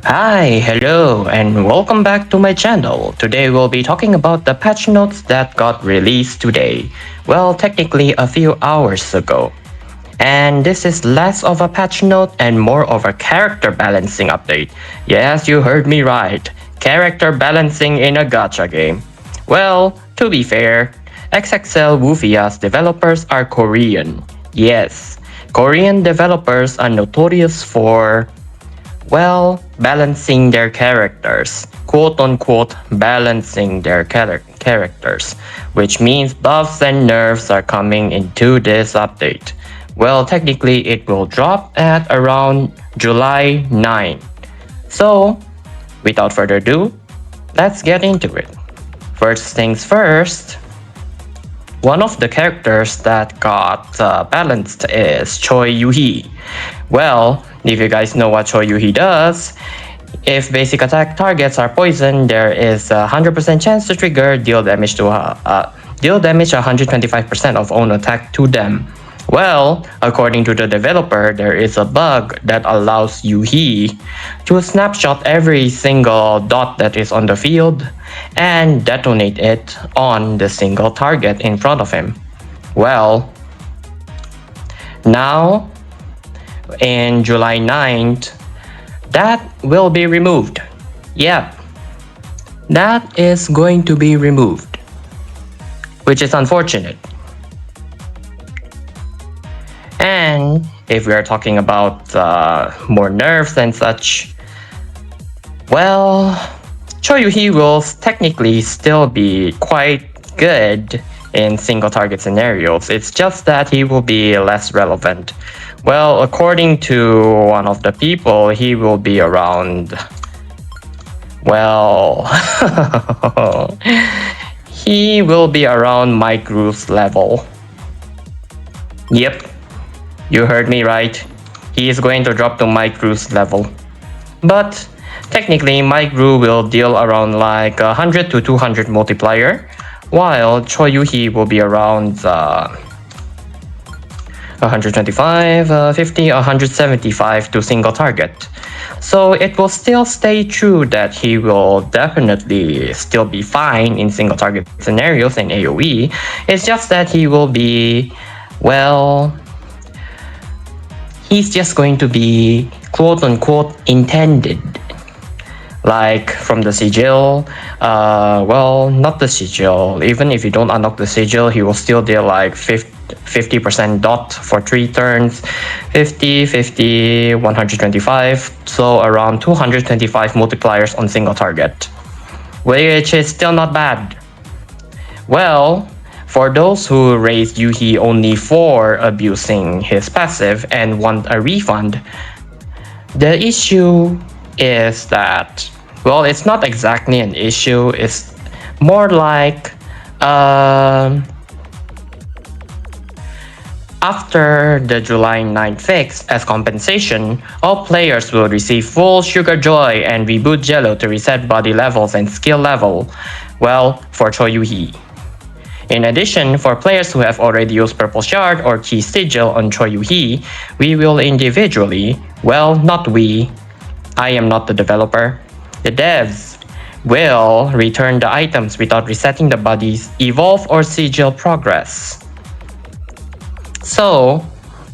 Hi, hello, and welcome back to my channel. Today we'll be talking about the patch notes that got released today. Well, technically a few hours ago. And this is less of a patch note and more of a character balancing update. Yes, you heard me right. Character balancing in a gacha game. Well, to be fair, XXL WOOFIA's developers are Korean. Yes, Korean developers are notorious for balancing their characters, quote unquote, balancing their characters, which means buffs and nerfs are coming into this update. Well, technically, it will drop at around July 9. So, without further ado, let's get into it. First things first, one of the characters that got balanced is Choi Yuhee. Well, if you guys know what Choi Yuhee does, if basic attack targets are poisoned, there is a 100% chance to trigger deal damage 125% of own attack to them. Well, according to the developer, there is a bug that allows Yuhee to snapshot every single dot that is on the field and detonate it on the single target in front of him. Well, now in July 9th, that will be removed. Yep, that is going to be removed, which is unfortunate. And if we are talking about more nerfs and such, well, Choi Yuhee will technically still be quite good in single target scenarios. It's just that he will be less relevant. Well, according to one of the people, he will be around, well, he will be around Mike Groove's level. Yep, you heard me right. He is going to drop to Mike Groove's level. But technically, Mike Groove will deal around like 100 to 200 multiplier, while Choi Yuhee will be around 125, 50, 175 to single target. So it will still stay true that he will definitely still be fine in single target scenarios in AoE. It's just that he will be, well, he's just going to be quote unquote intended. Like from the sigil, well, not the sigil. Even if you don't unlock the sigil, he will still deal like 50% dot for 3 turns, 50, 50, 125, so around 225 multipliers on single target, which is still not bad. Well, for those who raised Yuhee only for abusing his passive and want a refund, the issue is that, well, it's not exactly an issue, it's more like after the July 9 fix, as compensation, all players will receive full Sugar Joy and Reboot Jello to reset body levels and skill level, well, for Choi Yuhee. In addition, for players who have already used Purple Shard or Key Sigil on Choi Yuhee, we will individually, well, not we, I am not the developer, the devs will return the items without resetting the body's evolve or sigil progress. So,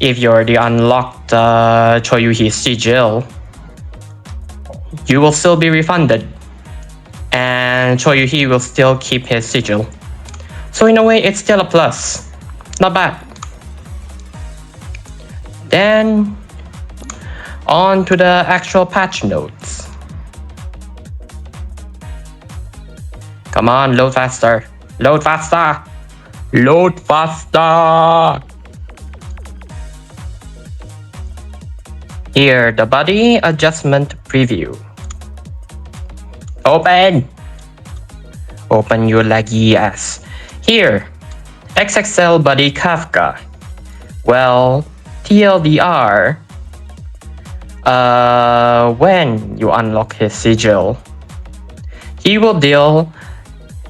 if you already unlocked Choi Yuhee's sigil, you will still be refunded, and Choi Yuhee will still keep his sigil. So in a way, it's still a plus. Not bad. Then, on to the actual patch notes. Come on, load faster. Load faster. Load faster. Here, the body adjustment preview. Open. Open your laggy ass. Here, XXL body Kafka. Well, TLDR, when you unlock his sigil, he will deal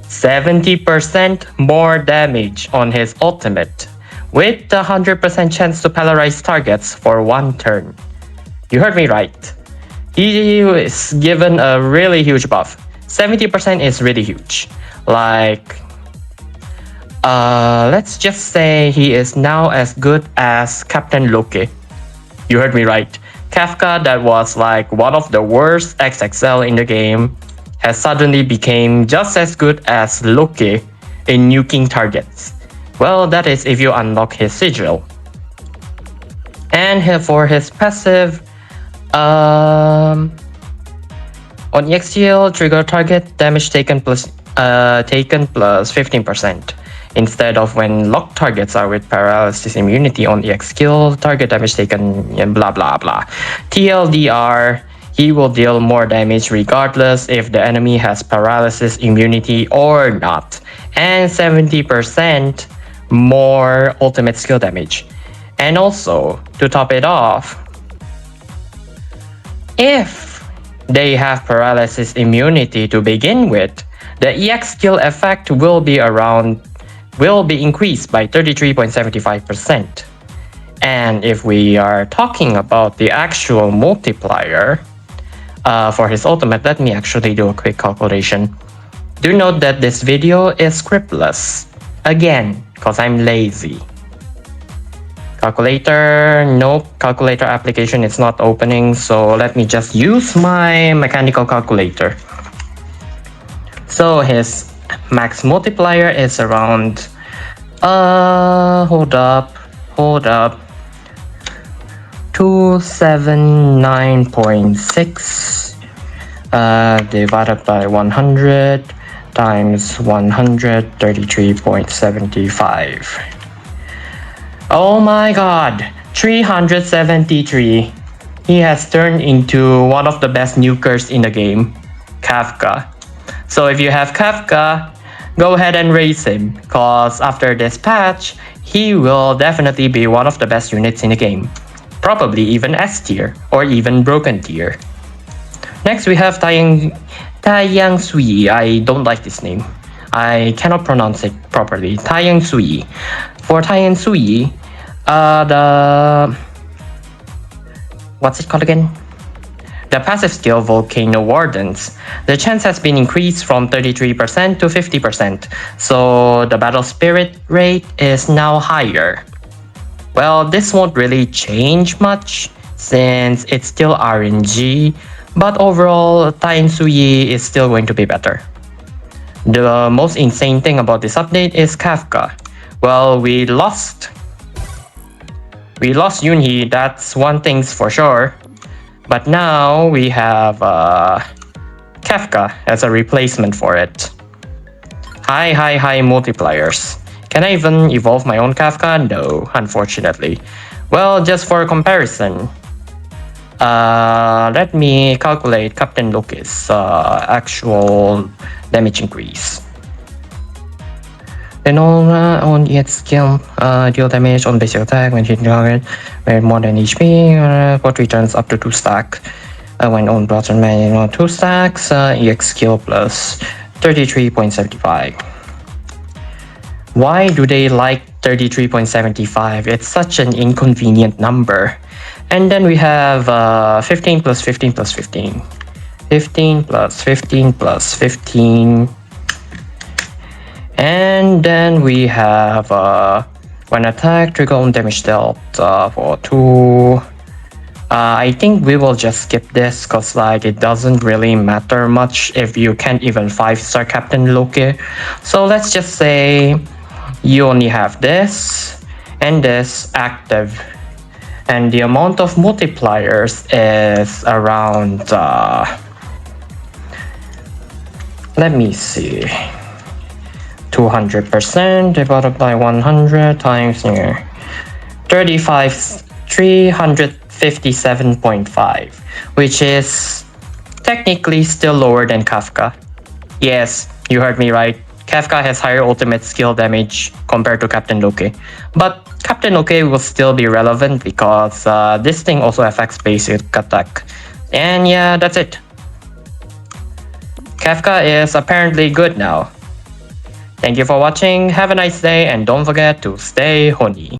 70% more damage on his ultimate, with the 100% chance to paralyze targets for 1 turn. You heard me right. he is given a really huge buff. 70% is really huge. Like, let's just say he is now as good as Captain Loki. You heard me right. Kafka, that was like one of the worst XXL in the game, has suddenly became just as good as Loki in nuking targets. Well, that is if you unlock his sigil. And for his passive, on XTL, trigger target damage taken plus 15%. Instead of when locked targets are with paralysis immunity on EX skill, target damage taken blah blah blah. TLDR, he will deal more damage regardless if the enemy has paralysis immunity or not. And 70% more ultimate skill damage. And also, to top it off, if they have paralysis immunity to begin with, the EX skill effect will be increased by 33.75%. And if we are talking about the actual multiplier for his ultimate, let me actually do a quick calculation. Do note that this video is scriptless. Again, because I'm lazy. Calculator, nope, calculator application is not opening, so let me just use my mechanical calculator. So his max multiplier is around, hold up, 279.6 divided by 100 times 133.75. Oh my god, 373. He has turned into one of the best nukers in the game, Kafka. So if you have Kafka, go ahead and raise him, cause after this patch, he will definitely be one of the best units in the game. Probably even S tier, or even broken tier. Next we have Tayangui. I don't like this name. I cannot pronounce it properly. Tayangui. For Tayangui, what's it called again? The passive skill Volcano Wardens. The chance has been increased from 33% to 50%, so the battle spirit rate is now higher. Well, this won't really change much since it's still RNG, but overall, Tayangui is still going to be better. The most insane thing about this update is Kafka. Well, we lost Yuhee, that's one thing's for sure. But now we have Kafka as a replacement for it. High multipliers. Can I even evolve my own Kafka? No, unfortunately. Well, just for comparison, let me calculate Captain Loki's actual damage increase. Then on EX skill, deal damage on basic attack when hitting target with more than HP, what returns up to 2 stacks. When on bottom man, 2 stacks, EX skill plus 33.75. Why do they like 33.75? It's such an inconvenient number. And then we have 15 plus 15 plus 15. 15 plus 15 plus 15. And then we have when attack, trigger on damage dealt for 2. I think we will just skip this because like it doesn't really matter much if you can't even 5-star Captain Loki. So let's just say you only have this and this active. And the amount of multipliers is around, let me see, 200% divided by 100 times 357.5, which is technically still lower than Kafka. Yes, you heard me right. Kafka has higher ultimate skill damage compared to Captain Loki. But Captain Loki will still be relevant because this thing also affects basic attack. And yeah, that's it. Kafka is apparently good now. Thank you for watching, have a nice day, and don't forget to stay honey.